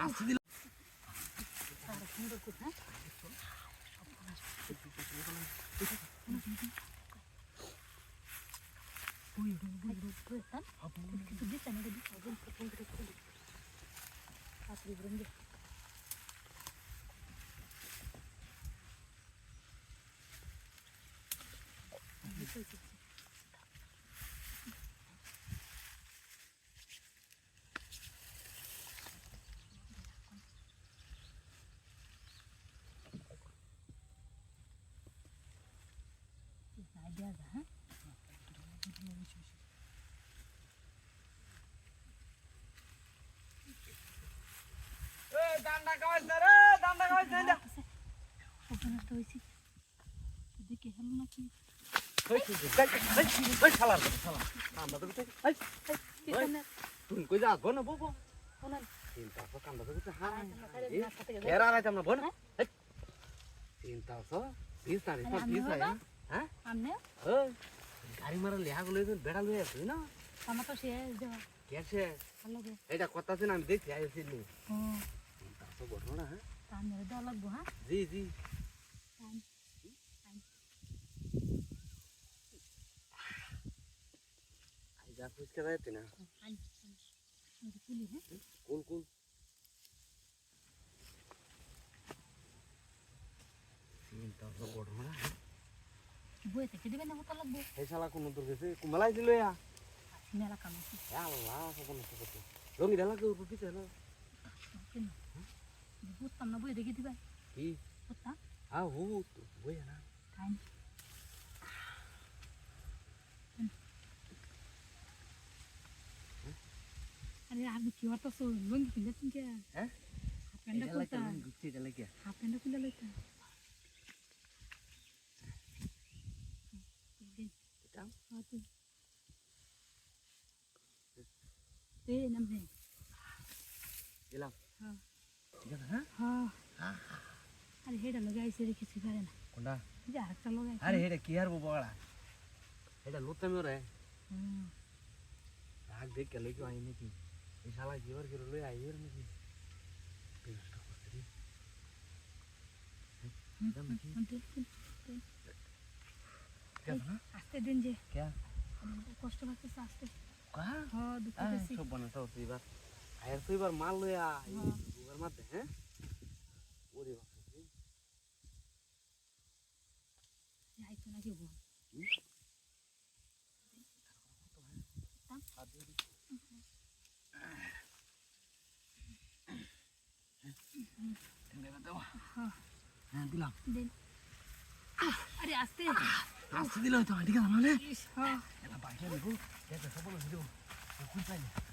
আসতে দিল সুন্দর কথা ডান্ডা খাওয়াইছে রে ডান্ডা খাওয়াইছে না নষ্ট হয়েছে দেখে হেলো নাকি শালা কান্দা তো এই তুই কই যাস বল না বউ চিন্তা তো কান্দা তো হ্যাঁ এরা রাইতাম না বল চিন্তা তো বিশ তারিখ হ্যাঁ আমনে ওই গাড়ি মারা লেহা গুলো বেড়া লই আসি না আমার তো শেষ দেওয়া কেছে ভালো গে এটা কথা আছে না আমি দেখছি আইছিলি হুম চিন্তা তো ঘটনা হ্যাঁ আমনে দেওয়া লাগবো হ্যাঁ জি জি যা ফুচকা যাইতে না তুলি হ্যাঁ কোন কোন চিন্তা তো ঘটনা বই থেকে দিবেন না কত লাগবে এই শালা কোন তোর গেছে কুমালাই দিল ইয়া মেলা কাম আছে আল্লাহ সবন সবন রঙি ঢালা কেউ রুটি চাই না কেন বুঝতাম না বই দেখে দিবা কি বুঝতাম হ্যাঁ হু বই না টাইম আরে আমি কি হতো সো লঙ্গি কিনলে তুমি কে হ্যাঁ হাফ প্যান্ট করতা গুচ্ছি এটা লাগে হাফ প্যান্ট কিনলে লইতা এটা এই নামে গেলাম হ্যাঁ ঠিক আছে হ্যাঁ হ্যাঁ আরে হেডা লাগাইছে রে কিছু পারে না কোনটা যে আরেকটা লাগাইছে আরে এটা কি আর বড়া এটা লুতামি রে হুম রাগ দেখ কে লই কি আই নাকি এই শালা জীবর কি লই আই এর নাকি বেস্ট করতে রে আস্তে দিন যে क्या কষ্ট লাগতেছে আস্তে कहा হ্যাঁ দুঃখ বেশি सब बनाता हो इबार आयर तो इबार माल लो या इबार मत हैं ओरे बाप रे যাইতো নাকি বল হ্যাঁ দিলাম দিন আরে আস্তে আস্তে দিল তো ঠিক আছে মানে হ্যাঁ এটা বাইরে দেবো এটা সব বলে দিও কোন চাইলে